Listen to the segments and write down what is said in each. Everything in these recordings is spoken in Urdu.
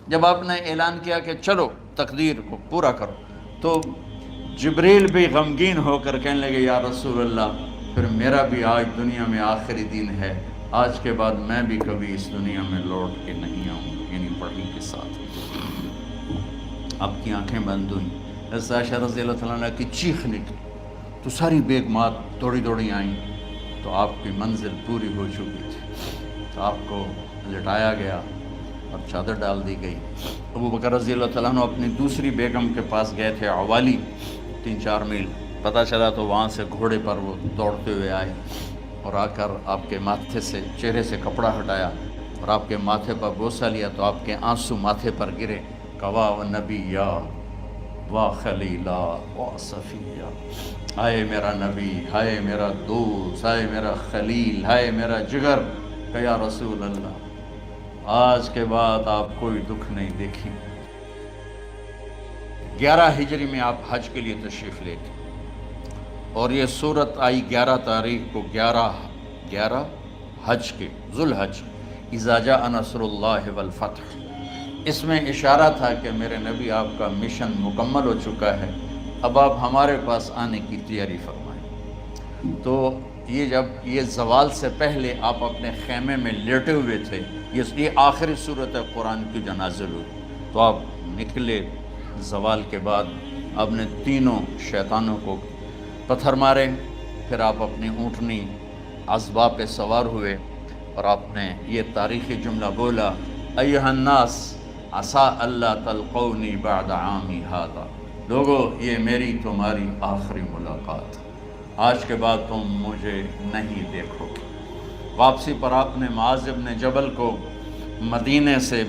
جب آپ نے اعلان کیا کہ چلو تقدیر کو پورا کرو، تو جبریل بھی غمگین ہو کر کہنے لگے یا رسول اللہ پھر میرا بھی آج دنیا میں آخری دن ہے، آج کے بعد میں بھی کبھی اس دنیا میں لوٹ کے نہیں آؤں گا، یعنی پڑھی کے ساتھ۔ آپ کی آنکھیں بند ہوئیں، حضرت عائشہ رضی اللہ تعالیٰ عنہ کی چیخ نکلی تو ساری بیگمات دوڑی دوڑی آئیں، تو آپ کی منزل پوری ہو چکی تھی، تو آپ کو لٹایا گیا اور چادر ڈال دی گئی۔ ابو بکر رضی اللہ تعالیٰ عنہ اپنی دوسری بیگم کے پاس گئے تھے عوالی، 3-4 میل، پتہ چلا تو وہاں سے گھوڑے پر وہ دوڑتے ہوئے آئے اور آ کر آپ کے ماتھے سے، چہرے سے کپڑا ہٹایا اور آپ کے ماتھے پر بوسہ لیا تو آپ کے آنسو ماتھے پر گرے، کوا و نبیّا وا خلیلا وا صفیہ، ہائے میرا نبی، ہائے میرا دوست، ہائے میرا خلیل، ہائے میرا جگر، کہ یا رسول اللہ آج کے بعد آپ کوئی دکھ نہیں دیکھیں۔ 11 ہجری میں آپ حج کے لیے تشریف لے گئے اور یہ صورت آئی 11 تاریخ کو، 11 حج کے، ذوالحج، اذا جاء نصر اللہ والفتح۔ اس میں اشارہ تھا کہ میرے نبی آپ کا مشن مکمل ہو چکا ہے، اب آپ ہمارے پاس آنے کی تیاری فرمائیں۔ تو یہ جب یہ زوال سے پہلے آپ اپنے خیمے میں لیٹے ہوئے تھے، یہ آخری صورت قرآن کی جو نازل ہوئی، تو آپ نکلے زوال کے بعد، آپ نے تینوں شیطانوں کو پتھر مارے، پھر آپ اپنی اونٹنی عذبہ پہ سوار ہوئے اور آپ نے یہ تاریخی جملہ بولا، ایھا الناس عسیٰ اللہ تلقونی بعد عامی ھذا، لوگو یہ میری تمہاری آخری ملاقات، آج کے بعد تم مجھے نہیں دیکھو گے۔ واپسی پر آپ نے معاذ بن جبل کو مدینے سے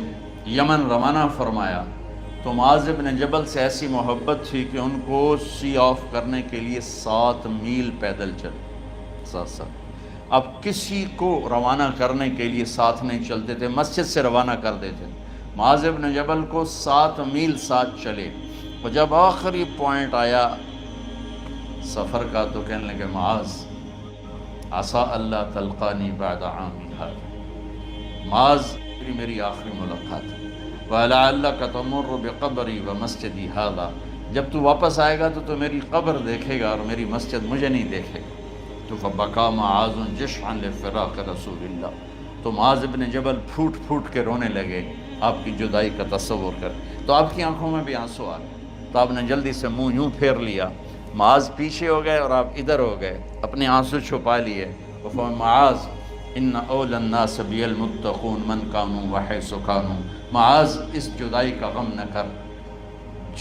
یمن روانہ فرمایا، تو معاذ بن جبل سے ایسی محبت تھی کہ ان کو سی آف کرنے کے لیے 7 میل پیدل چلے، 7۔ اب کسی کو روانہ کرنے کے لیے ساتھ نہیں چلتے تھے، مسجد سے روانہ کر دیتے تھے، معاذ بن جبل کو 7 میل ساتھ چلے، اور جب آخری پوائنٹ آیا سفر کا تو کہنے لگے معاذ عسیٰ اللہ تلقانی بعد عامی ھذا، معاذ میری آخری ملاقات ہے، وَلَعَلَّكَ تَمُرُّ بِقَبْرِي وَمَسْجِدِي ھذا، جب تو واپس آئے گا تو میری قبر دیکھے گا اور میری مسجد مجھے نہیں دیکھے گا۔ تو فَبَكَىٰ مُعَاذٌ جِشْعًا لِفِرَاقِ رسول اللہ، تو معاذ بن جبل پھوٹ پھوٹ کے رونے لگے آپ کی جدائی کا تصور کر، تو آپ کی آنکھوں میں بھی آنسو آ گئے، تو آپ نے جلدی سے منہ یوں پھیر لیا، معاذ پیچھے ہو گئے اور آپ ادھر ہو گئے، اپنے آنسو چھپا لیے، معاذ ان اولی الناس بی المتقون من کانوا وحیث کانوا، معاذ اس جدائی کا غم نہ کر،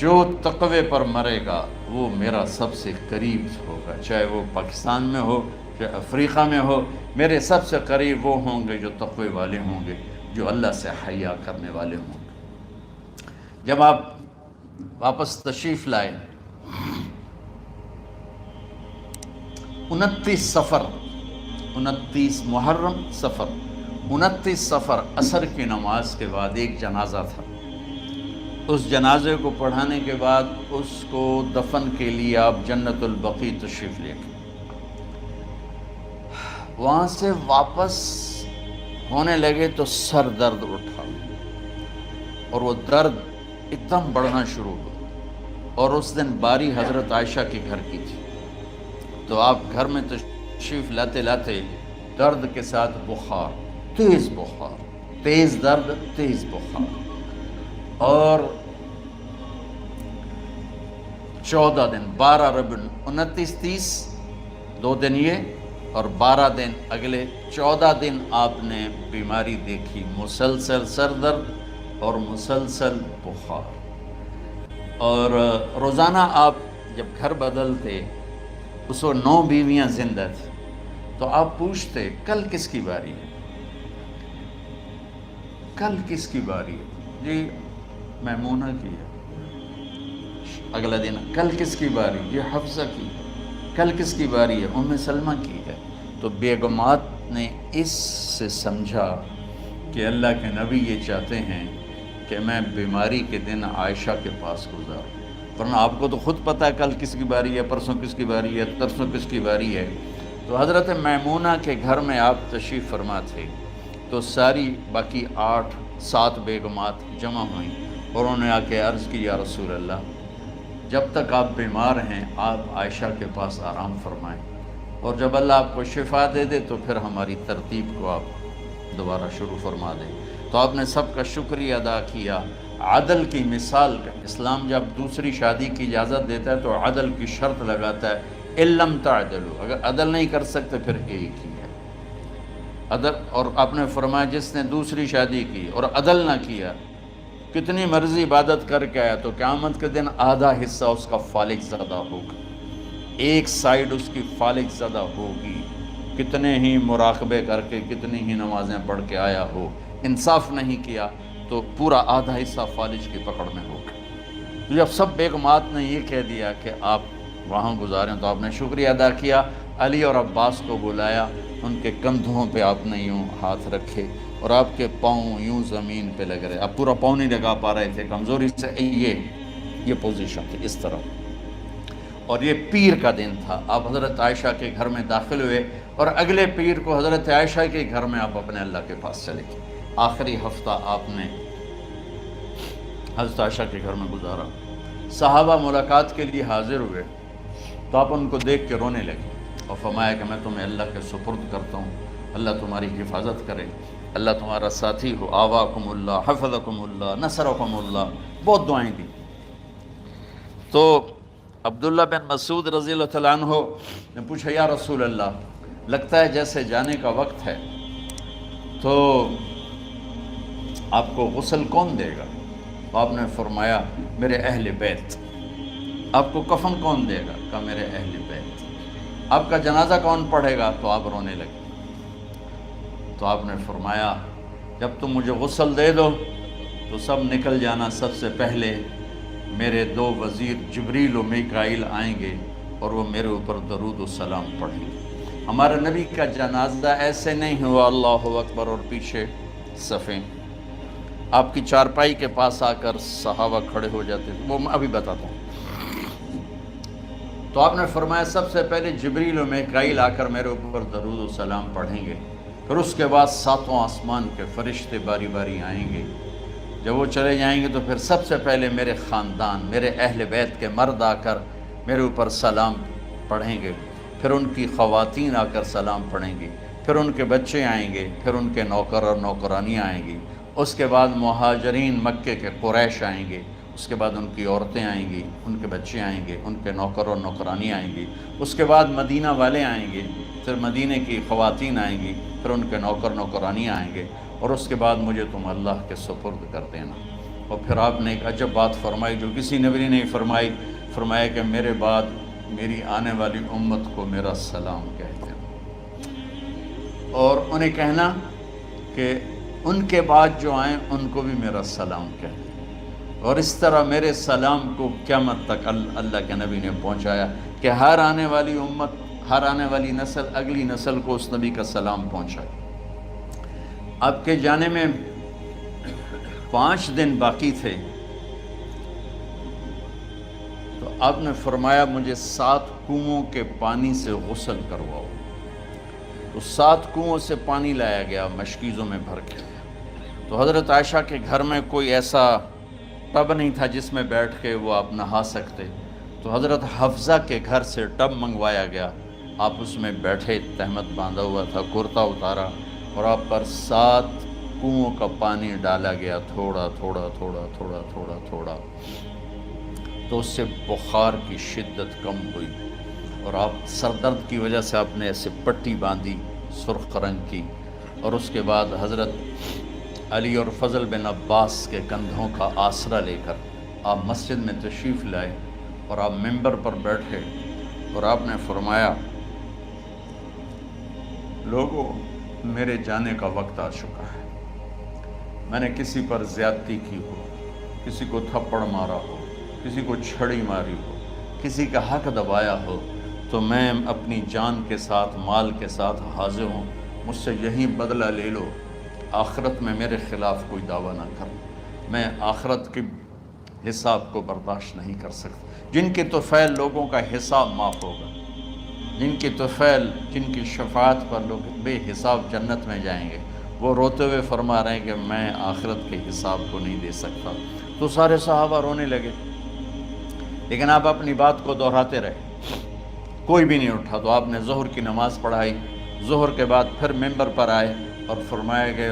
جو تقوی پر مرے گا وہ میرا سب سے قریب ہوگا، چاہے وہ پاکستان میں ہو چاہے افریقہ میں ہو، میرے سب سے قریب وہ ہوں گے جو تقوی والے ہوں گے، جو اللہ سے حیا کرنے والے ہوں گے۔ جب آپ واپس تشریف لائے، 29 محرم سفر، 29 سفر عصر کی نماز کے بعد ایک جنازہ تھا، اس جنازے کو پڑھانے کے بعد اس کو دفن کے لیے آپ جنت البقیع تشریف لے گئے۔ وہاں سے واپس ہونے لگے تو سر درد اٹھا اور وہ درد ایک دم بڑھنا شروع ہوا، اور اس دن باری حضرت عائشہ کے گھر کی تھی، تو آپ گھر میں تشریف لاتے لاتے درد کے ساتھ بخار، تیز بخار، تیز درد، تیز بخار، اور 14 دن، 12 ربیع 29 30 2 دن یہ اور 12 دن اگلے 14 دن آپ نے بیماری دیکھی، مسلسل سر درد اور مسلسل بخار، اور روزانہ آپ جب گھر بدلتے اس وقت 9 بیویاں زندہ تھیں، تو آپ پوچھتے کل کس کی باری ہے، کل کس کی باری ہے، جی میمونہ کی ہے، اگلا دن کل کس کی باری، یہ حفصہ کی ہے، کل کس کی باری ہے، ام سلمہ کی ہے۔ تو بیگمات نے اس سے سمجھا کہ اللہ کے نبی یہ چاہتے ہیں کہ میں بیماری کے دن عائشہ کے پاس گزاروں، ورنہ آپ کو تو خود پتہ ہے کل کس کی باری ہے، پرسوں کس کی باری ہے، ترسوں کس کی باری ہے۔ تو حضرت میمونہ کے گھر میں آپ تشریف فرما تھے، تو ساری باقی 8 7 بیگمات جمع ہوئیں اور انہوں نے آ کے عرض کی یا رسول اللہ جب تک آپ بیمار ہیں آپ عائشہ کے پاس آرام فرمائیں، اور جب اللہ آپ کو شفا دے دے تو پھر ہماری ترتیب کو آپ دوبارہ شروع فرما دیں۔ تو آپ نے سب کا شکریہ ادا کیا۔ عدل کی مثال کا اسلام جب دوسری شادی کی اجازت دیتا ہے تو عدل کی شرط لگاتا ہے علم تعدلوا، اگر عدل نہیں کر سکتے پھر ایک ہی ہے عدل۔ اور آپ نے فرمایا جس نے دوسری شادی کی اور عدل نہ کیا، کتنی مرضی عبادت کر کے آیا تو قیامت کے دن آدھا حصہ اس کا فالق زدہ ہوگا، ایک سائیڈ اس کی فالق زدہ ہوگی، کتنے ہی مراقبے کر کے کتنی ہی نمازیں پڑھ کے آیا ہو، انصاف نہیں کیا تو پورا آدھا حصہ فالج کی پکڑ میں ہوگا۔ جب سب بیگمات نے یہ کہہ دیا کہ آپ وہاں گزاریں تو آپ نے شکریہ ادا کیا، علی اور عباس کو بلایا، ان کے کندھوں پہ آپ نے یوں ہاتھ رکھے اور آپ کے پاؤں یوں زمین پہ لگ رہے، آپ پورا پاؤں نہیں لگا پا رہے تھے کمزوری سے، یہ پوزیشن تھی اس طرح۔ اور یہ پیر کا دن تھا، آپ حضرت عائشہ کے گھر میں داخل ہوئے اور اگلے پیر کو حضرت عائشہ کے گھر میں آپ اپنے اللہ کے پاس چلے گئے۔ آخری ہفتہ آپ نے حضرت عائشہ کے گھر میں گزارا۔ صحابہ ملاقات کے لیے حاضر ہوئے تو آپ ان کو دیکھ کے رونے لگے اور فرمایا کہ میں تمہیں اللہ کے سپرد کرتا ہوں، اللہ تمہاری حفاظت کرے، اللہ تمہارا ساتھی ہو، آواکم اللہ، حفظکم اللہ، نصرکم اللہ، بہت دعائیں دی۔ تو عبداللہ بن مسعود رضی اللہ تعالیٰ عنہ نے پوچھا یا رسول اللہ لگتا ہے جیسے جانے کا وقت ہے، تو آپ کو غسل کون دے گا؟ آپ نے فرمایا میرے اہل بیت۔ آپ کو کفن کون دے گا؟ کہا میرے اہل بیت۔ آپ کا جنازہ کون پڑھے گا؟ تو آپ رونے لگے۔ تو آپ نے فرمایا جب تم مجھے غسل دے دو تو سب نکل جانا، سب سے پہلے میرے 2 وزیر جبریل و میکائیل آئیں گے اور وہ میرے اوپر درود و سلام پڑھیں گے۔ ہمارے نبی کا جنازہ ایسے نہیں ہوا اللہ اکبر اور پیچھے صفیں، آپ کی چارپائی کے پاس آ کر صحابہ کھڑے ہو جاتے تھے، وہ میں ابھی بتاتا ہوں۔ تو آپ نے فرمایا سب سے پہلے جبریل و میکائیل آ کر میرے اوپر درود و سلام پڑھیں گے، پھر اس کے بعد 7 آسمان کے فرشتے باری باری آئیں گے۔ جب وہ چلے جائیں گے تو پھر سب سے پہلے میرے خاندان، میرے اہل بیت کے مرد آ کر میرے اوپر سلام پڑھیں گے، پھر ان کی خواتین آ کر سلام پڑھیں گی، پھر ان کے بچے آئیں گے، پھر ان کے نوکر اور نوکرانیاں آئیں گی، اس کے بعد مہاجرین مکے کے قریش آئیں گے، اس کے بعد ان کی عورتیں آئیں گی، ان کے بچے آئیں گے، ان کے نوکر اور نوکرانی آئیں گی، اس کے بعد مدینہ والے آئیں گے، پھر مدینہ کی خواتین آئیں گی، پھر ان کے نوکر نوکرانی آئیں گے، اور اس کے بعد مجھے تم اللہ کے سپرد کر دینا۔ اور پھر آپ نے ایک عجب بات فرمائی جو کسی نبی نے نہیں فرمائی، فرمایا کہ میرے بعد میری آنے والی امت کو میرا سلام کہہ دینا، اور انہیں کہنا کہ ان کے بعد جو آئیں ان کو بھی میرا سلام کہہ دیں۔ اور اس طرح میرے سلام کو قیامت تک اللہ کے نبی نے پہنچایا کہ ہر آنے والی امت، ہر آنے والی نسل اگلی نسل کو اس نبی کا سلام پہنچائے۔ آپ کے جانے میں 5 دن باقی تھے تو آپ نے فرمایا مجھے 7 کنوؤں کے پانی سے غسل کرواؤ۔ تو 7 کنوؤں سے پانی لایا گیا مشکیزوں میں بھر کے۔ تو حضرت عائشہ کے گھر میں کوئی ایسا ٹب نہیں تھا جس میں بیٹھ کے وہ آپ نہا سکتے، تو حضرت حفصہ کے گھر سے ٹب منگوایا گیا، آپ اس میں بیٹھے، تہمت باندھا ہوا تھا، کرتا اتارا اور آپ پر 7 کنوؤں کا پانی ڈالا گیا، تھوڑا تھوڑا تھوڑا تھوڑا تھوڑا تھوڑا، تو اس سے بخار کی شدت کم ہوئی، اور آپ سر درد کی وجہ سے آپ نے ایسے پٹی باندھی سرخ رنگ کی، اور اس کے بعد حضرت علی اور فضل بن عباس کے کندھوں کا آسرا لے کر آپ مسجد میں تشریف لائے اور آپ ممبر پر بیٹھے اور آپ نے فرمایا لوگوں میرے جانے کا وقت آ چکا ہے، میں نے کسی پر زیادتی کی ہو، کسی کو تھپڑ مارا ہو، کسی کو چھڑی ماری ہو، کسی کا حق دبایا ہو، تو میں اپنی جان کے ساتھ مال کے ساتھ حاضر ہوں، مجھ سے یہیں بدلہ لے لو، آخرت میں میرے خلاف کوئی دعویٰ نہ کر، میں آخرت کے حساب کو برداشت نہیں کر سکتا۔ جن کے طفیل لوگوں کا حساب معاف ہوگا، جن کے طفیل، جن کی شفاعت پر لوگ بے حساب جنت میں جائیں گے، وہ روتے ہوئے فرما رہے ہیں کہ میں آخرت کے حساب کو نہیں دے سکتا۔ تو سارے صحابہ رونے لگے، لیکن آپ اپنی بات کو دہراتے رہے، کوئی بھی نہیں اٹھا۔ تو آپ نے ظہر کی نماز پڑھائی، ظہر کے بعد پھر ممبر پر آئے اور فرمایا کہ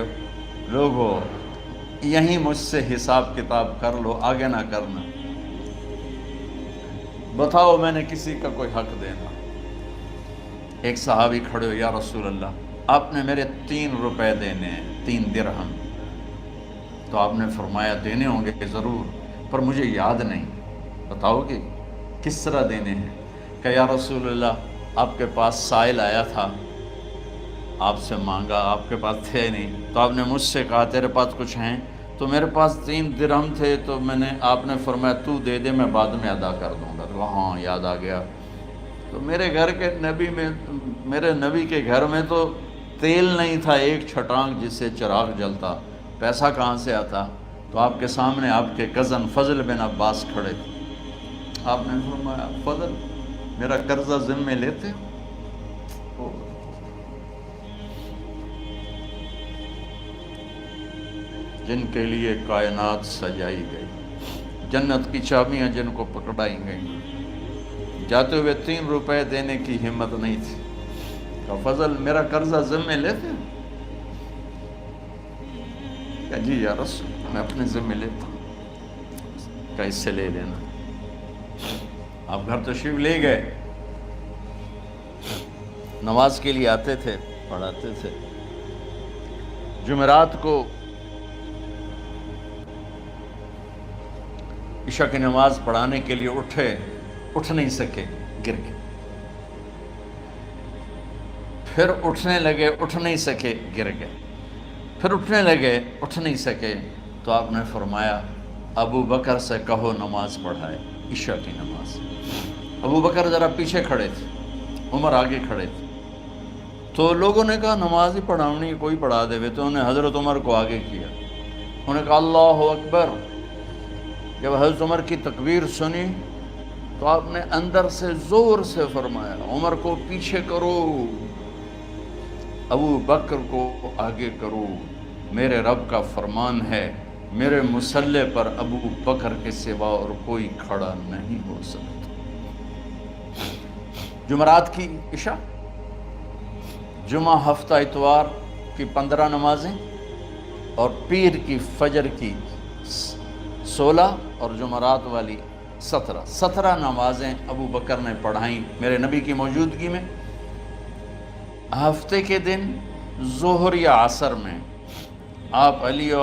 لوگو یہیں مجھ سے حساب کتاب کر لو، آگے نہ کرنا، بتاؤ میں نے کسی کا کوئی حق دینا۔ ایک صحابی کھڑے ہو، یا رسول اللہ آپ نے میرے 3 روپے دینے ہیں، 3 درہم۔ تو آپ نے فرمایا دینے ہوں گے ضرور، پر مجھے یاد نہیں، بتاؤ کہ کس طرح دینے ہیں؟ کہ یا رسول اللہ آپ کے پاس سائل آیا تھا، آپ سے مانگا، آپ کے پاس تھے نہیں، تو آپ نے مجھ سے کہا تیرے پاس کچھ ہیں؟ تو میرے پاس 3 درہم تھے، تو آپ نے فرمایا تو دے دے، میں بعد میں ادا کر دوں گا۔ تو ہاں یاد آ گیا۔ تو میرے گھر کے نبی میں، میرے نبی کے گھر میں تو تیل نہیں تھا ایک چھٹانگ جس سے چراغ جلتا، پیسہ کہاں سے آتا؟ تو آپ کے سامنے آپ کے کزن فضل بن عباس کھڑے تھے۔ آپ نے فرمایا فضل میرا قرضہ ذمہ لیتے ہو؟ جن کے لیے کائنات سجائی گئی، جنت کی چابیاں جن کو پکڑائی گئیں، جاتے ہوئے 3 روپے دینے کی ہمت نہیں تھی۔ کہ فضل میرا قرضہ ذمہ لیتے ہو؟ کہ جی یا رسول میں اپنے ذمہ لیتا ہوں۔ کہ اس سے لے لینا۔ آپ گھر تشریف لے گئے، نماز کے لیے آتے تھے، پڑھاتے تھے۔ جمعرات کو عشاء کی نماز پڑھانے کے لیے اٹھ نہیں سکے، گر گئے۔ پھر اٹھنے لگے، اٹھ نہیں سکے، گر گئے۔ پھر اٹھنے لگے، اٹھ نہیں سکے، تو آپ نے فرمایا ابو بکر سے کہو نماز پڑھائے، عشاء کی نماز۔ ابو بکر ذرا پیچھے کھڑے تھے، عمر آگے کھڑے تھے۔ تو لوگوں نے کہا نماز ہی پڑھاونی، کوئی پڑھا دے۔ تو انہوں نے حضرت عمر کو آگے کیا، انہوں نے کہا اللہ اکبر۔ جب حضرت عمر کی تکبیر سنی تو آپ نے اندر سے زور سے فرمایا عمر کو پیچھے کرو، ابو بکر کو آگے کرو، میرے رب کا فرمان ہے میرے مصلی پر ابو بکر کے سوا اور کوئی کھڑا نہیں ہو سکتا۔ جمعرات کی عشاء، جمعہ ہفتہ اتوار کی 15 نمازیں اور پیر کی فجر کی 16 اور جمعرات والی 17 نمازیں ابو بکر نے پڑھائیں میرے نبی کی موجودگی میں۔ ہفتے کے دن ظہر یا عصر میں آپ علی و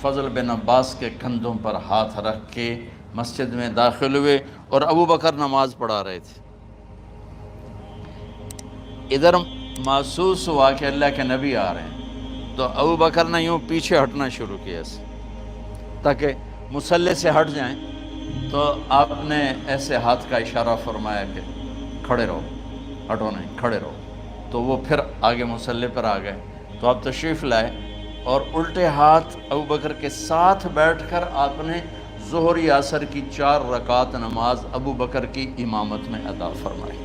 فضل بن عباس کے کندھوں پر ہاتھ رکھ کے مسجد میں داخل ہوئے اور ابو بکر نماز پڑھا رہے تھے۔ ادھر محسوس ہوا کہ اللہ کے نبی آ رہے ہیں، تو ابو بکر نے یوں پیچھے ہٹنا شروع کیا تاکہ مصلی سے ہٹ جائیں۔ تو آپ نے ایسے ہاتھ کا اشارہ فرمایا کہ کھڑے رہو، ہٹو نہیں، کھڑے رہو۔ تو وہ پھر آگے مصلی پر آ گئے۔ تو آپ تشریف لائے اور الٹے ہاتھ ابو بکر کے ساتھ بیٹھ کر آپ نے ظہر یا عصر کی 4 رکعت نماز ابو بکر کی امامت میں ادا فرمائی۔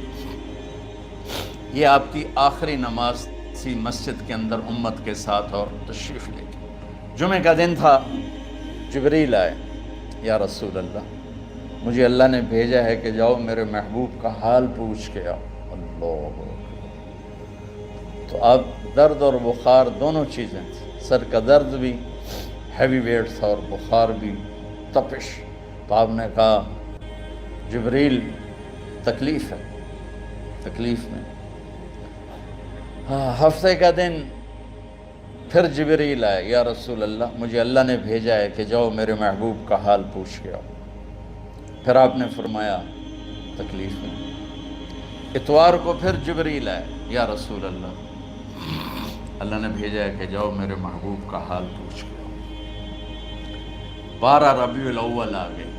یہ آپ کی آخری نماز تھی مسجد کے اندر امت کے ساتھ اور تشریف لے گئے۔ جمعہ کا دن تھا، جبریل آئے، یا رسول اللہ مجھے اللہ نے بھیجا ہے کہ جاؤ میرے محبوب کا حال پوچھ کے آؤ۔ اللہ، تو اب درد اور بخار دونوں چیزیں تھیں، سر کا درد بھی ہیوی ویٹ تھا اور بخار بھی، تپش۔ تو آپ نے کہا جبریل تکلیف ہے، تکلیف میں۔ ہفتے کا دن پھر جبریل آئے، یا رسول اللہ مجھے اللہ نے بھیجا ہے کہ جاؤ میرے محبوب کا حال پوچھ کے آؤ۔ پھر آپ نے فرمایا تکلیف میں۔ اتوار کو پھر جبریل آئے، یا رسول اللہ اللہ نے بھیجا ہے کہ جاؤ میرے محبوب کا حال پوچھ کے آؤ۔ 12 ربیع الاول آ گئے،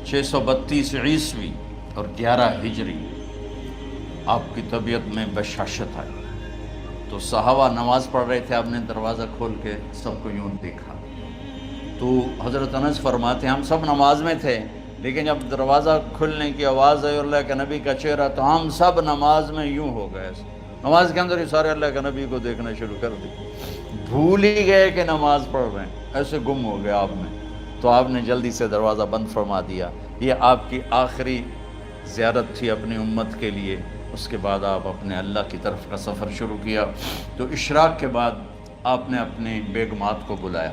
632 عیسوی اور 11 ہجری۔ آپ کی طبیعت میں بشاشت آئی، تو صحابہ نماز پڑھ رہے تھے، آپ نے دروازہ کھول کے سب کو یوں دیکھا۔ تو حضرت انس فرماتے ہیں ہم سب نماز میں تھے، لیکن جب دروازہ کھلنے کی آواز آئی اور اللہ کے نبی کا چہرہ، تو ہم سب نماز میں یوں ہو گئے، نماز کے اندر ہی سارے اللہ کے نبی کو دیکھنا شروع کر دی، بھول ہی گئے کہ نماز پڑھ رہے ہیں، ایسے گم ہو گئے آپ میں. تو آپ نے جلدی سے دروازہ بند فرما دیا. یہ آپ کی آخری زیارت تھی اپنی امت کے لیے. اس کے بعد آپ اپنے اللہ کی طرف کا سفر شروع کیا. تو اشراق کے بعد آپ نے اپنے بیگمات کو بلایا،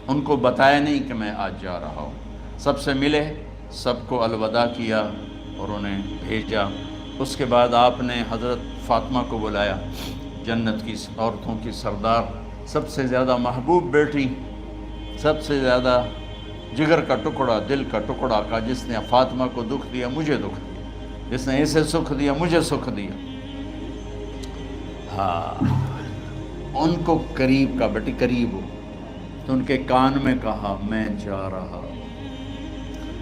ان کو بتایا نہیں کہ میں آج جا رہا ہوں، سب سے ملے، سب کو الوداع کیا اور انہیں بھیجا. اس کے بعد آپ نے حضرت فاطمہ کو بلایا، جنت کی عورتوں کی سردار، سب سے زیادہ محبوب بیٹی، سب سے زیادہ جگر کا ٹکڑا، دل کا ٹکڑا کا، جس نے فاطمہ کو دکھ دیا مجھے دکھ دیا، جس نے اسے سکھ دیا مجھے سکھ دیا. ہاں، ان کو قریب کا، بیٹی قریب ہو. تو ان کے کان میں کہا میں جا رہا.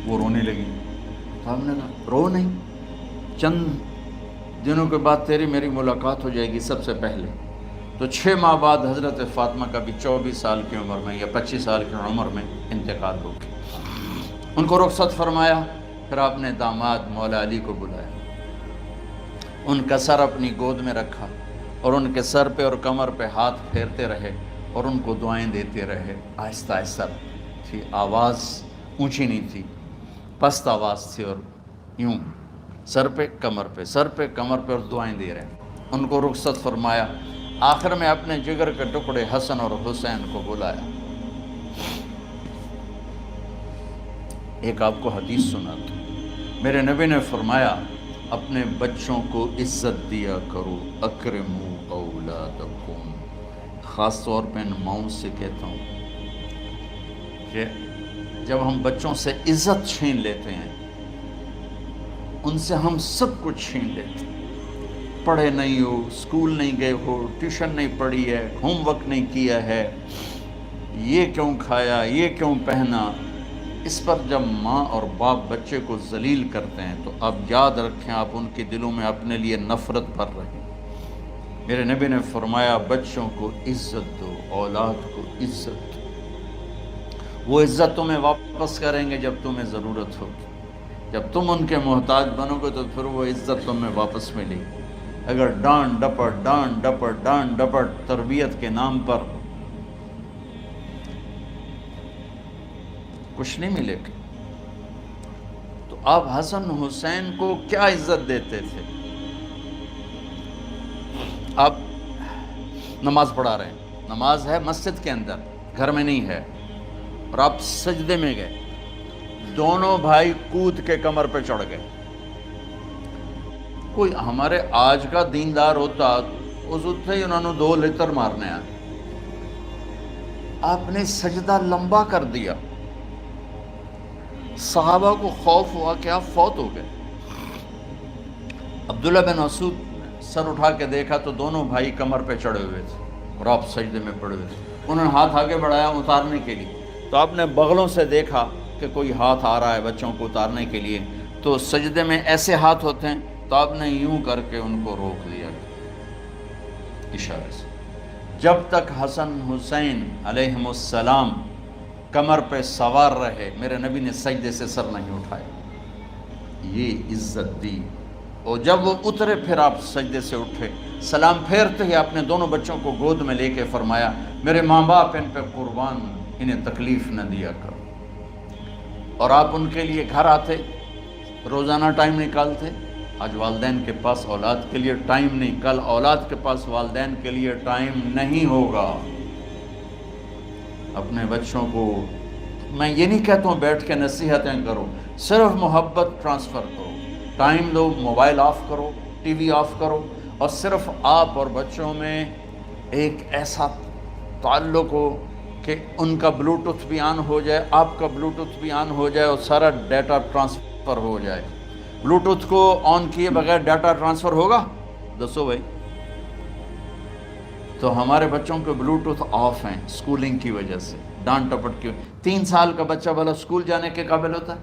وہ رونے لگی. تو ہم نے کہا رو نہیں، چند دنوں کے بعد تیری میری ملاقات ہو جائے گی سب سے پہلے. تو 6 ماہ بعد حضرت فاطمہ کا بھی 24 سال کی عمر میں یا 25 سال کی عمر میں انتقال ہو گیا. ان کو رخصت فرمایا. پھر آپ نے داماد مولا علی کو بلایا، ان کا سر اپنی گود میں رکھا اور ان کے سر پہ اور کمر پہ ہاتھ پھیرتے رہے اور ان کو دعائیں دیتے رہے. آہستہ آہستہ تھی، آواز اونچی نہیں تھی، پست آواز تھی، اور یوں سر پہ کمر پہ، سر پہ کمر پہ، اور دعائیں دے رہے. ان کو رخصت فرمایا. آخر میں اپنے جگر کے ٹکڑے حسن اور حسین کو بلایا. ایک آپ کو حدیث سناتا ہوں. میرے نبی نے فرمایا اپنے بچوں کو عزت دیا کرو، اکرموا اولادکم. خاص طور پہ ان ماؤں سے کہتا ہوں کہ جب ہم بچوں سے عزت چھین لیتے ہیں، ان سے ہم سب کچھ چھین لیتے ہیں. پڑھے نہیں ہو، اسکول نہیں گئے ہو، ٹیوشن نہیں پڑھی ہے، ہوم ورک نہیں کیا ہے، یہ کیوں کھایا، یہ کیوں پہنا. اس پر جب ماں اور باپ بچے کو ذلیل کرتے ہیں تو آپ یاد رکھیں آپ ان کے دلوں میں اپنے لیے نفرت بھر رہے ہیں. میرے نبی نے فرمایا بچوں کو عزت دو، اولاد کو عزت دو. وہ عزت تمہیں واپس کریں گے جب تمہیں ضرورت ہوگی. جب تم ان کے محتاج بنو گے تو پھر وہ عزت تمہیں واپس ملے گی. اگر ڈانٹ ڈپٹ تربیت کے نام پر کچھ نہیں ملے گا. تو آپ حسن حسین کو کیا عزت دیتے تھے؟ آپ نماز پڑھا رہے ہیں، نماز ہے مسجد کے اندر، گھر میں نہیں ہے، اور آپ سجدے میں گئے، دونوں بھائی کود کے کمر پہ چڑھ گئے. کوئی ہمارے آج کا دیندار ہوتا اس ہی انہوں نے 2 لتر مارنے آئے. آپ نے سجدہ لمبا کر دیا. صحابہ کو خوف ہوا کہ آپ فوت ہو گئے. عبداللہ بن مسعود سر اٹھا کے دیکھا تو دونوں بھائی کمر پہ چڑھے ہوئے تھے اور آپ سجدے میں پڑے ہوئے تھے. انہوں نے ہاتھ آگے بڑھایا اتارنے کے لیے، تو آپ نے بغلوں سے دیکھا کہ کوئی ہاتھ آ رہا ہے بچوں کو اتارنے کے لیے. تو سجدے میں ایسے ہاتھ ہوتے ہیں، تو آپ نے یوں کر کے ان کو روک دیا اشارے سے. جب تک حسن حسین علیہم السلام کمر پہ سوار رہے میرے نبی نے سجدے سے سر نہیں اٹھایا. یہ عزت دی. اور جب وہ اترے پھر آپ سجدے سے اٹھے، سلام پھیرتے ہی آپ نے دونوں بچوں کو گود میں لے کے فرمایا میرے ماں باپ ان پہ قربان، انہیں تکلیف نہ دیا کرو. اور آپ ان کے لیے گھر آتے، روزانہ ٹائم نکالتے. آج والدین کے پاس اولاد کے لیے ٹائم نہیں، کل اولاد کے پاس والدین کے لیے ٹائم نہیں ہوگا. اپنے بچوں کو میں یہ نہیں کہتا ہوں بیٹھ کے نصیحتیں کرو، صرف محبت ٹرانسفر کرو، ٹائم دو، موبائل آف کرو، ٹی وی آف کرو، اور صرف آپ اور بچوں میں ایک ایسا تعلق ہو کہ ان کا بلوٹوتھ بھی آن ہو جائے، آپ کا بلوٹوتھ بھی آن ہو جائے، اور سارا ڈیٹا ٹرانسفر ہو جائے. بلوٹوتھ کو آن کیے بغیر ڈیٹا ٹرانسفر ہوگا؟ دسو بھائی. تو ہمارے بچوں کے بلوٹوتھ آف ہیں سکولنگ کی وجہ سے، ڈانٹ ٹپٹ کی. 3 سال کا بچہ بھلا سکول جانے کے قابل ہوتا ہے؟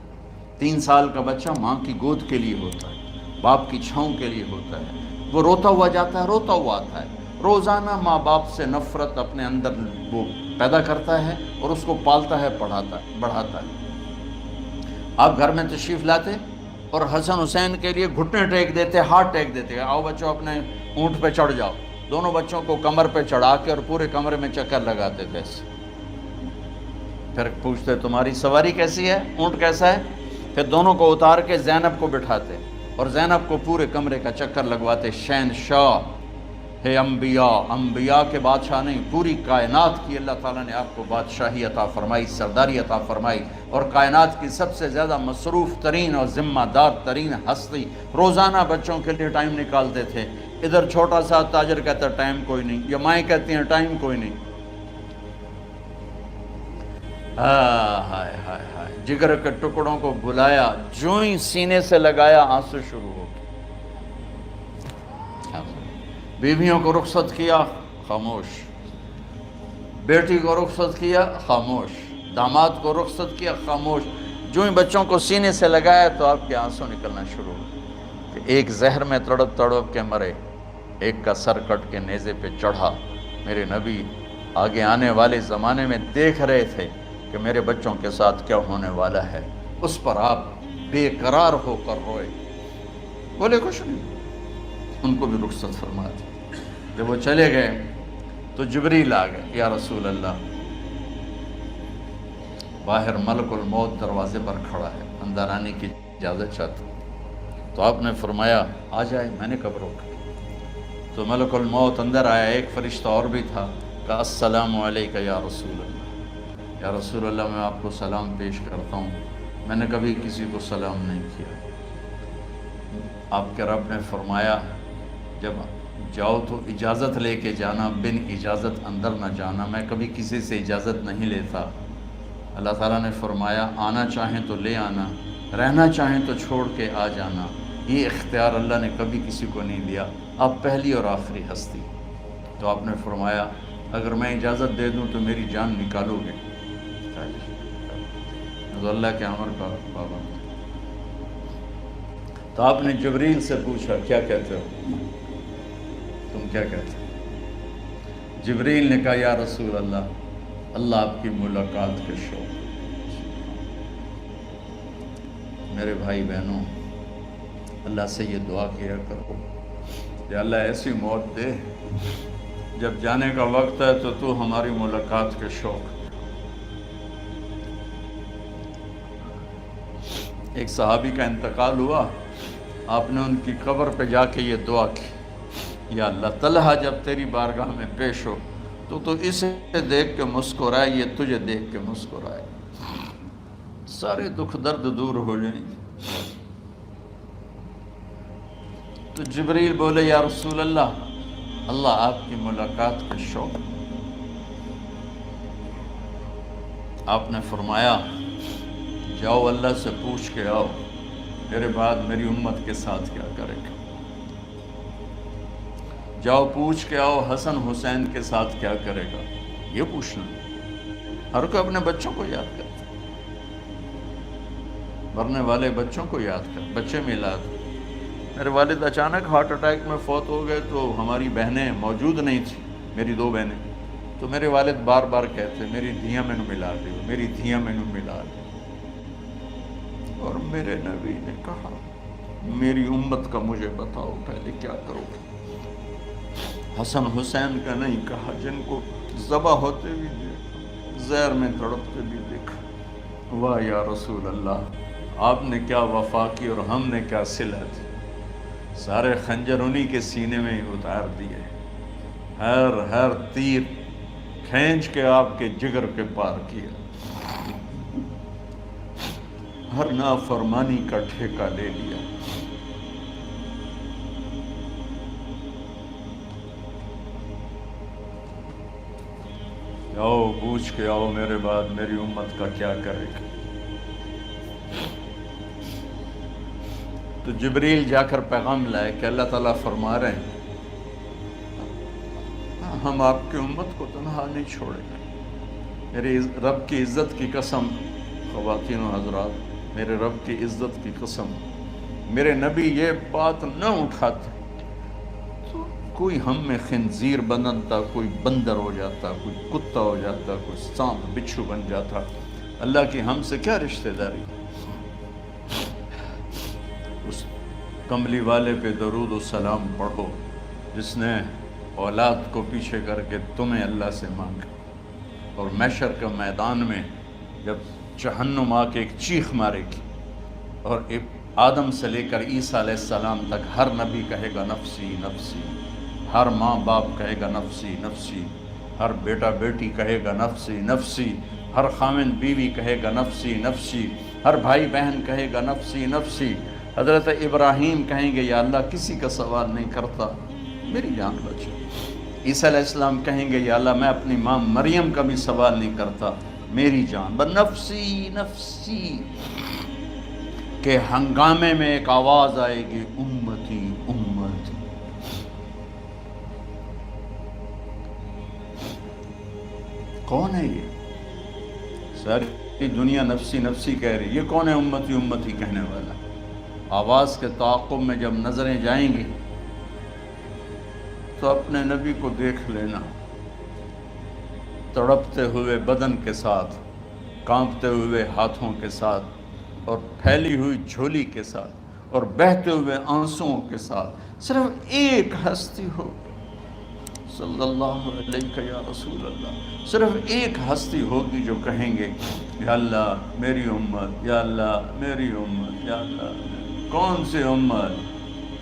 3 سال کا بچہ ماں کی گود کے لیے ہوتا ہے، باپ کی چھاؤں کے لیے ہوتا ہے. وہ روتا ہوا جاتا ہے، روتا ہوا آتا ہے. روزانہ ماں باپ سے نفرت اپنے اندر وہ پیدا کرتا ہے اور اس کو پالتا ہے، بڑھاتا ہے. آپ گھر میں تشریف لاتے اور حسن حسین کے لیے گھٹنے ٹیک دیتے، ہاتھ ٹیک دیتے، آؤ بچوں اپنے اونٹ پہ چڑھ جاؤ، دونوں بچوں کو کمر پہ چڑھا کے اور پورے کمرے میں چکر لگاتے تھے ایسے، پھر پوچھتے تمہاری سواری کیسی ہے، اونٹ کیسا ہے، پھر دونوں کو اتار کے زینب کو بٹھاتے اور زینب کو پورے کمرے کا چکر لگواتے، شہنشاہ ہے انبیاء، انبیاء کے بادشاہ نہیں، پوری کائنات کی اللہ تعالیٰ نے آپ کو بادشاہی عطا فرمائی، سرداری عطا فرمائی، اور کائنات کی سب سے زیادہ مصروف ترین اور ذمہ دار ترین ہستی، روزانہ بچوں کے لیے ٹائم نکالتے تھے۔ ادھر چھوٹا سا تاجر کہتا ہے ٹائم کوئی نہیں، یا مائیں کہتی ہیں ٹائم کوئی نہیں، ہائے ہائے ہائے، جگر کے ٹکڑوں کو بلایا، جو ہی سینے سے لگایا آنسو شروع ہو گئے۔ بیویوں کو رخصت کیا، خاموش، بیٹی کو رخصت کیا، خاموش، داماد کو رخصت کیا، خاموش، جو ہی بچوں کو سینے سے لگایا تو آپ کے آنسو نکلنا شروع ہو کہ ایک زہر میں تڑپ تڑپ کے مرے، ایک کا سر کٹ کے نیزے پہ چڑھا۔ میرے نبی آگے آنے والے زمانے میں دیکھ رہے تھے کہ میرے بچوں کے ساتھ کیا ہونے والا ہے، اس پر آپ بے قرار ہو کر روئے، بولے کچھ نہیں، ان کو بھی رخصت فرما دی۔ جب وہ چلے گئے تو جبریل آ گئے، یا رسول اللہ، باہر ملک الموت دروازے پر کھڑا ہے، اندر آنے کی اجازت چاہتا ہوں۔ تو آپ نے فرمایا آ جائے، میں نے کب روکا؟ تو ملک الموت اندر آیا، ایک فرشتہ اور بھی تھا، کہا السلام علیکہ یا رسول اللہ، یا رسول اللہ میں آپ کو سلام پیش کرتا ہوں، میں نے کبھی کسی کو سلام نہیں کیا۔ آپ کے رب نے فرمایا جب جاؤ تو اجازت لے کے جانا، بن اجازت اندر نہ جانا، میں کبھی کسی سے اجازت نہیں لیتا۔ اللہ تعالیٰ نے فرمایا آنا چاہیں تو لے آنا، رہنا چاہیں تو چھوڑ کے آ جانا، یہ اختیار اللہ نے کبھی کسی کو نہیں دیا، آپ پہلی اور آخری ہستی۔ تو آپ نے فرمایا اگر میں اجازت دے دوں تو میری جان نکالو گے؟ تو اللہ کے امر کا پابند۔ تو آپ نے جبریل سے پوچھا کیا کہتے ہو، تم کیا کہتے ہو؟ جبریل نے کہا یا رسول اللہ، اللہ آپ کی ملاقات کے شوق۔ میرے بھائی بہنوں، اللہ سے یہ دعا کیا کرو کہ اللہ ایسی موت دے جب جانے کا وقت ہے تو تو ہماری ملاقات کے شوق۔ ایک صحابی کا انتقال ہوا، آپ نے ان کی قبر پہ جا کے یہ دعا کی، یا اللہ طلحہ جب تیری بارگاہ میں پیش ہو تو اسے دیکھ کے مسکرائے، یہ تجھے دیکھ کے مسکرائے، سارے دکھ درد دور ہو جائیں۔ تو جبریل بولے یا رسول اللہ، اللہ آپ کی ملاقات کے شوق۔ آپ نے فرمایا جاؤ اللہ سے پوچھ کے آؤ میرے بعد میری امت کے ساتھ کیا کرے گا، جاؤ پوچھ کے آؤ حسن حسین کے ساتھ کیا کرے گا، یہ پوچھنا۔ ہر کوئی اپنے بچوں کو یاد کرتا، مرنے والے بچوں کو یاد کر، بچے میلاد۔ میرے والد اچانک ہارٹ اٹیک میں فوت ہو گئے تو ہماری بہنیں موجود نہیں تھیں، میری دو بہنیں، تو میرے والد بار بار کہتے میری دھیاں میں ملا دے، میری دھیاں میں ملا دے، اور میرے نبی نے کہا میری امت کا مجھے بتاؤ پہلے کیا کرو گے؟ حسن حسین کا نہیں کہا، جن کو ذبح ہوتے بھی دیکھا، زہر میں تڑپتے بھی دیکھا۔ واہ یا رسول اللہ، آپ نے کیا وفا کی اور ہم نے کیا صلہ دی، سارے خنجر انہی کے سینے میں ہی اتار دیے، ہر تیر کھینچ کے آپ کے جگر کے پار کیا، ہر نافرمانی کا ٹھیکہ لے لیا۔ آؤ پوچھ کے آؤ میرے بعد میری امت کا کیا کرے گا۔ تو جبریل جا کر پیغام لائے کہ اللہ تعالیٰ فرما رہے ہیں ہم آپ کی امت کو تنہا نہیں چھوڑیں گے۔ میرے رب کی عزت کی قسم، خواتین و حضرات، میرے رب کی عزت کی قسم، میرے نبی یہ بات نہ اٹھاتے تو کوئی ہم میں خنزیر بنتا، کوئی بندر ہو جاتا، کوئی کتا ہو جاتا، کوئی سانپ بچھو بن جاتا۔ اللہ کی ہم سے کیا رشتہ داری؟ کملی والے پہ درود و سلام پڑھو جس نے اولاد کو پیچھے کر کے تمہیں اللہ سے مانگا، اور محشر کے میدان میں جب جہنم آ کے ایک چیخ مارے گی اور آدم سے لے کر عیسیٰ علیہ السلام تک ہر نبی کہے گا نفسی نفسی، ہر ماں باپ کہے گا نفسی نفسی، ہر بیٹا بیٹی کہے گا نفسی نفسی، ہر خامن بیوی کہے گا نفسی نفسی، ہر بھائی بہن کہے گا نفسی نفسی۔ حضرت ابراہیم کہیں گے یا اللہ کسی کا سوال نہیں کرتا، میری جان بچو۔ عیسیٰ علیہ السلام کہیں گے یا اللہ میں اپنی ماں مریم کا بھی سوال نہیں کرتا، میری جان بس نفسی نفسی کے ہنگامے میں ایک آواز آئے گی امتی امتی۔ کون ہے یہ؟ ساری دنیا نفسی نفسی کہہ رہی، یہ کون ہے امتی امتی کہنے والا؟ آواز کے تعاقب میں جب نظریں جائیں گی تو اپنے نبی کو دیکھ لینا، تڑپتے ہوئے بدن کے ساتھ، کانپتے ہوئے ہاتھوں کے ساتھ، اور پھیلی ہوئی جھولی کے ساتھ، اور بہتے ہوئے آنسوؤں کے ساتھ صرف ایک ہستی ہو، صلی اللہ علیہ یا رسول اللہ، صرف ایک ہستی ہوگی جو کہیں گے یا اللہ میری امت، یا اللہ میری امت، یا اللہ۔ کون سی امت؟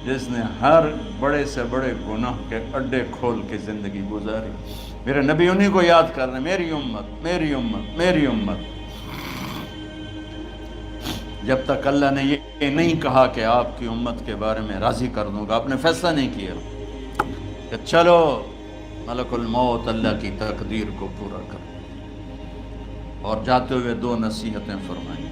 جس نے ہر بڑے سے بڑے گناہ کے اڈے کھول کے زندگی گزاری۔ میرے نبی انہی کو یاد کر رہے ہیں، میری امت میری امت میری امت۔ جب تک اللہ نے یہ نہیں کہا کہ آپ کی امت کے بارے میں راضی کر دوں گا، آپ نے فیصلہ نہیں کیا کہ چلو ملک الموت اللہ کی تقدیر کو پورا کر، اور جاتے ہوئے دو نصیحتیں فرمائیں،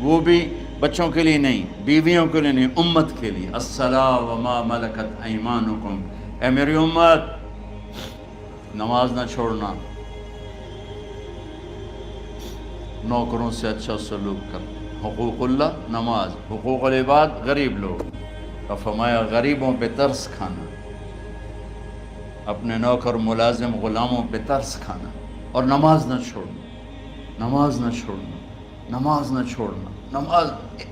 وہ بھی بچوں کے لیے نہیں، بیویوں کے لیے نہیں، امت کے لیے۔ الصلاۃ وما ملکت ایمانکم، اے میری امت نماز نہ چھوڑنا، نوکروں سے اچھا سلوک کر، حقوق اللہ نماز، حقوق العباد غریب لوگ، اور فرمایا غریبوں پہ ترس کھانا، اپنے نوکر ملازم غلاموں پہ ترس کھانا، اور نماز نہ چھوڑنا، نماز نہ چھوڑنا، نماز نہ چھوڑنا، نماز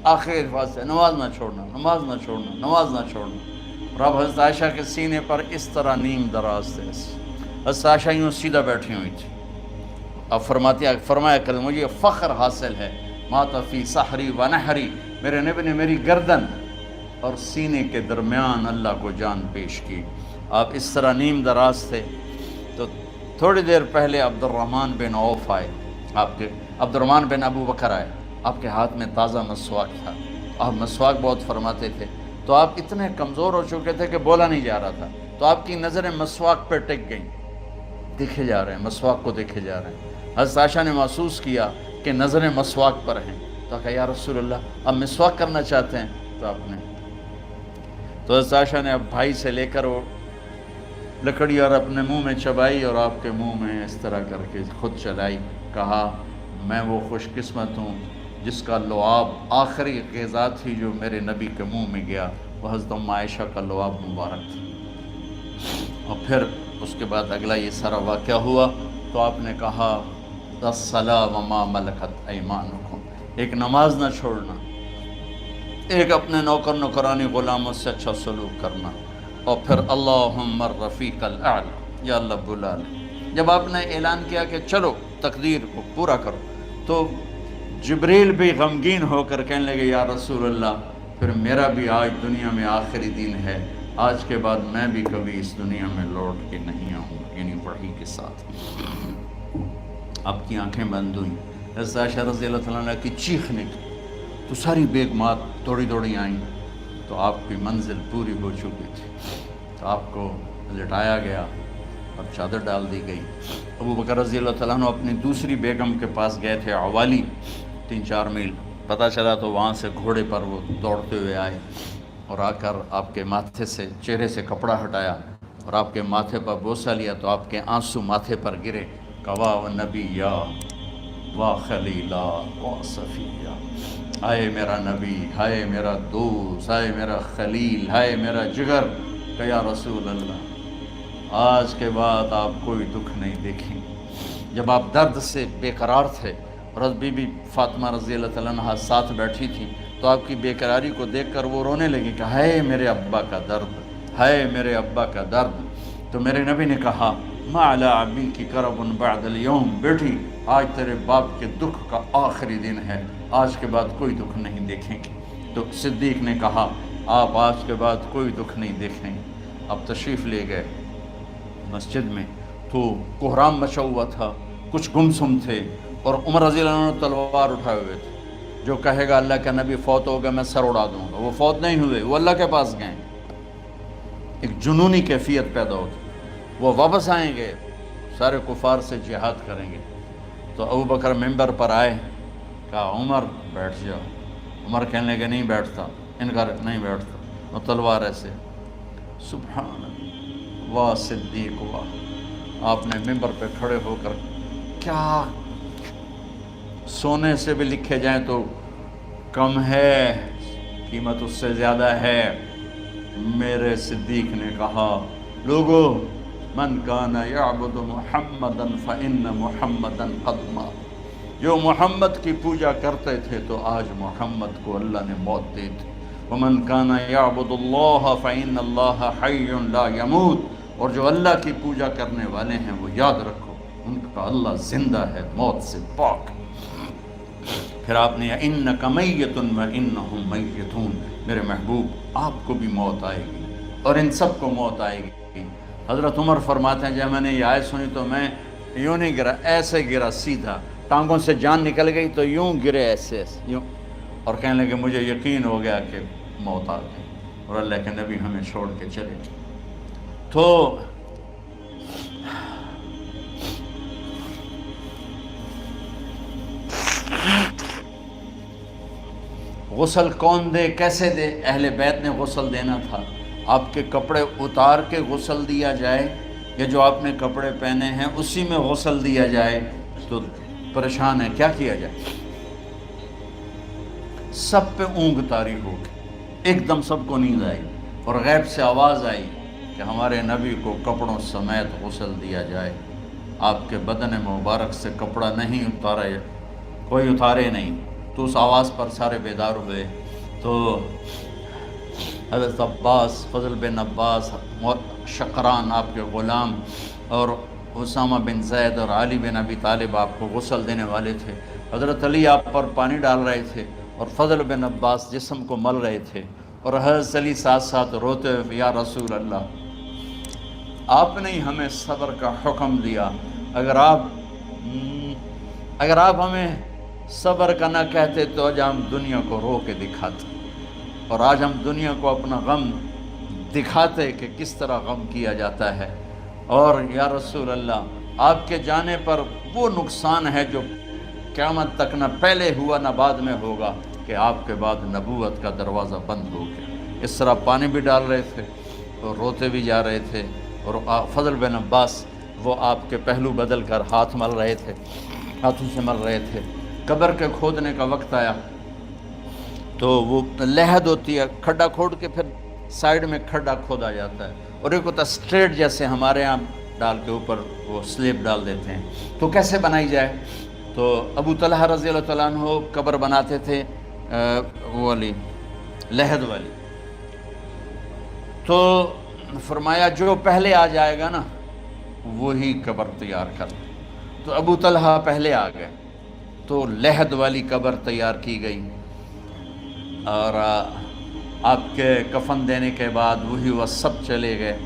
آخر الفاظ ہے، نماز نہ چھوڑنا، نماز نہ چھوڑنا، نماز نہ چھوڑنا۔ اور اب حضرت عائشہ کے سینے پر اس طرح نیم دراز تھے، حضرت عائشہ یوں سیدھا بیٹھی ہوئی تھی۔ اب فرمایا کریں مجھے فخر حاصل ہے، مات فی سحری و نحری، میرے نبی نے میری گردن اور سینے کے درمیان اللہ کو جان پیش کی۔ آپ اس طرح نیم دراز تھے تو تھوڑی دیر پہلے عبد الرحمن بن عوف آئے، عبد الرحمن بن ابو بکر آئے، آپ کے ہاتھ میں تازہ مسواک تھا، آپ مسواک بہت فرماتے تھے، تو آپ اتنے کمزور ہو چکے تھے کہ بولا نہیں جا رہا تھا، تو آپ کی نظریں مسواک پہ ٹک گئیں، دیکھے جا رہے ہیں، مسواک کو دیکھے جا رہے ہیں۔ حضرت عائشہ نے محسوس کیا کہ نظریں مسواک پر ہیں، تو کہا یا رسول اللہ اب مسواک کرنا چاہتے ہیں، تو آپ نے تو حضرت عائشہ نے اب بھائی سے لے کر وہ لکڑی اور اپنے منہ میں چبائی اور آپ کے منہ میں اس طرح کر کے خود چلائی، کہا میں وہ خوش قسمت ہوں جس کا لعاب آخری غذا تھی جو میرے نبی کے منہ میں گیا، وہ حضرت ام عائشہ کا لعاب مبارک تھا۔ اور پھر اس کے بعد اگلا یہ سارا واقعہ ہوا تو آپ نے کہا الصلاۃ وما ملکت ایمانکم، ایک نماز نہ چھوڑنا، ایک اپنے نوکر نوکرانی غلاموں سے اچھا سلوک کرنا، اور پھر اللہم الرفیق الاعلی، یا اللہ بلا لے۔ جب آپ نے اعلان کیا کہ چلو تقدیر کو پورا کرو، تو جبریل بھی غمگین ہو کر کہنے لگے یا رسول اللہ پھر میرا بھی آج دنیا میں آخری دن ہے، آج کے بعد میں بھی کبھی اس دنیا میں لوٹ کے نہیں آؤں، یعنی وحی کے ساتھ۔ آپ کی آنکھیں بند ہوئیں، حضرت عائشہ رضی اللہ تعالیٰ عنہ کی چیخ نکلی تو ساری بیگمات دوڑی دوڑی آئیں، تو آپ کی منزل پوری ہو چکی تھی، تو آپ کو لٹایا گیا اور چادر ڈال دی گئی۔ ابو بکر رضی اللہ تعالیٰ عنہ اپنی دوسری بیگم کے پاس گئے تھے عوالی، 3-4 میل، پتہ چلا تو وہاں سے گھوڑے پر وہ دوڑتے ہوئے آئے اور آ کر آپ کے ماتھے سے چہرے سے کپڑا ہٹایا اور آپ کے ماتھے پر بوسہ لیا، تو آپ کے آنسو ماتھے پر گرے، کوا و نبیّا و خلیلا و صفیہ، ہائے میرا نبی، ہائے میرا دوست، ہائے میرا خلیل، ہائے میرا جگر، کہ یا رسول اللہ آج کے بعد آپ کوئی دکھ نہیں دیکھیں۔ جب آپ درد سے بے قرار تھے اور بی بی فاطمہ رضی اللہ تعالیٰ عنہ ساتھ بیٹھی تھی، تو آپ کی بیقراری کو دیکھ کر وہ رونے لگی کہ ہائے میرے ابا کا درد، ہائے میرے ابا کا درد۔ تو میرے نبی نے کہا ما علی ابی کی کرب بعد اليوم، بیٹی آج تیرے باپ کے دکھ کا آخری دن ہے، آج کے بعد کوئی دکھ نہیں دیکھیں گے۔ تو صدیق نے کہا آپ آج کے بعد کوئی دکھ نہیں دیکھیں گے۔ اب تشریف لے گئے مسجد میں، تو کوہرام مچا ہوا تھا، کچھ گمسم تھے، اور عمر رضی اللہ عنہ تلوار اٹھائے ہوئے تھے۔ جو کہے گا اللہ کا نبی فوت ہو گیا میں سر اڑا دوں گا، وہ فوت نہیں ہوئے، وہ اللہ کے پاس گئے۔ ایک جنونی کیفیت پیدا ہوتی، وہ واپس آئیں گے، سارے کفار سے جہاد کریں گے۔ تو ابو بکر ممبر پر آئے، کہا عمر بیٹھ جاؤ۔ عمر کہنے لگے نہیں بیٹھتا، انکار نہیں بیٹھتا، اور تلوار ایسے۔ سبحان اللہ، واہ صدیق واہ۔ آپ نے ممبر پہ کھڑے ہو کر، کیا سونے سے بھی لکھے جائیں تو کم ہے، قیمت اس سے زیادہ ہے۔ میرے صدیق نے کہا لوگو من کان یعبد محمدا فإن محمدا قد مات، جو محمد کی پوجا کرتے تھے تو آج محمد کو اللہ نے موت دی تھی۔ ومن کان یعبد اللہ فإن اللہ حی لا یموت، اور جو اللہ کی پوجا کرنے والے ہیں وہ یاد رکھو ان کا اللہ زندہ ہے، موت سے پاک۔ پھر آپ نے اِنَّکَ مَیِّتٌ وَإِنَّهُمْ مَیِّتُونَ، میرے محبوب آپ کو بھی موت آئے گی اور ان سب کو موت آئے گی۔ حضرت عمر فرماتے ہیں جب میں نے یہ آیت سنی تو میں یوں نہیں گرا، ایسے گرا سیدھا، ٹانگوں سے جان نکل گئی تو یوں گرے ایسے یوں، اور کہنے لگے مجھے یقین ہو گیا کہ موت آ گئی اور اللہ کے نبی ہمیں چھوڑ کے چلے گئے۔ تو غسل کون دے، کیسے دے؟ اہل بیت نے غسل دینا تھا۔ آپ کے کپڑے اتار کے غسل دیا جائے یا جو آپ نے کپڑے پہنے ہیں اسی میں غسل دیا جائے؟ تو پریشان ہے، کیا کیا جائے؟ سب پہ اونگ طاری ہو گئی، ایک دم سب کو نیند آئی اور غیب سے آواز آئی کہ ہمارے نبی کو کپڑوں سمیت غسل دیا جائے۔ آپ کے بدن مبارک سے کپڑا نہیں اتارے، کوئی اتارے نہیں۔ تو اس آواز پر سارے بیدار ہوئے۔ تو حضرت عباس، فضل بن عباس، شقران آپ کے غلام، اور اسامہ بن زید اور علی بن ابی طالب آپ کو غسل دینے والے تھے۔ حضرت علی آپ پر پانی ڈال رہے تھے اور فضل بن عباس جسم کو مل رہے تھے، اور حضرت علی ساتھ ساتھ روتے ہوئے یا رسول اللہ آپ نے ہی ہمیں صبر کا حکم دیا، اگر آپ ہمیں صبر کا نہ کہتے تو آج ہم دنیا کو رو کے دکھاتے، اور آج ہم دنیا کو اپنا غم دکھاتے کہ کس طرح غم کیا جاتا ہے۔ اور یا رسول اللہ آپ کے جانے پر وہ نقصان ہے جو قیامت تک نہ پہلے ہوا نہ بعد میں ہوگا، کہ آپ کے بعد نبوت کا دروازہ بند ہو گیا۔ اس طرح پانی بھی ڈال رہے تھے اور روتے بھی جا رہے تھے، اور فضل بن عباس وہ آپ کے پہلو بدل کر ہاتھ مل رہے تھے، ہاتھوں سے مل رہے تھے۔ قبر کے کھودنے کا وقت آیا تو وہ لحد ہوتی ہے، کھڈا کھود کے پھر سائیڈ میں کھڈا کھودا جاتا ہے، اور ایک ہوتا اسٹریٹ جیسے ہمارے ہاں ڈال کے اوپر وہ سلیب ڈال دیتے ہیں۔ تو کیسے بنائی جائے؟ تو ابو طلحہ رضی اللہ تعالیٰ عنہ قبر بناتے تھے وہ والی لحد والی۔ تو فرمایا جو پہلے آ جائے گا نا وہی قبر تیار کر۔ تو ابو طلحہ پہلے آ گئے تو لحد والی قبر تیار کی گئی، اور آپ کے کفن دینے کے بعد وہی وہ سب چلے گئے۔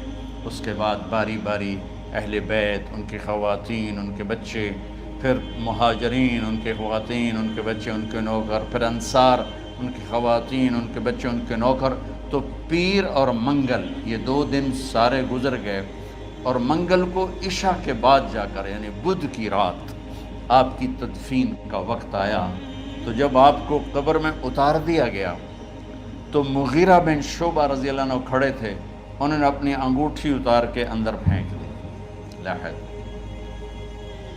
اس کے بعد باری باری اہل بیت، ان کی خواتین، ان کے بچے، پھر مہاجرین، ان کے خواتین، ان کے بچے، ان کے نوکر، پھر انصار، ان کی خواتین، ان کے بچے، ان کے نوکر۔ تو پیر اور منگل یہ 2 دن سارے گزر گئے، اور منگل کو عشاء کے بعد جا کر یعنی بدھ کی رات آپ کی تدفین کا وقت آیا۔ تو جب آپ کو قبر میں اتار دیا گیا تو مغیرہ بن شعبہ رضی اللہ عنہ کھڑے تھے، انہوں نے اپنی انگوٹھی اتار کے اندر پھینک دی لحد۔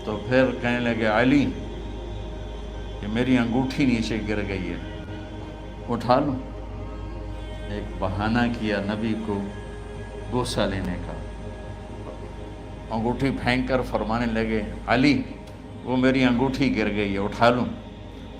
تو پھر کہنے لگے علی کہ میری انگوٹھی نیچے گر گئی ہے، اٹھا لوں؟ ایک بہانہ کیا نبی کو بوسہ لینے کا، انگوٹھی پھینک کر فرمانے لگے علی وہ میری انگوٹھی گر گئی ہے، اٹھا لوں؟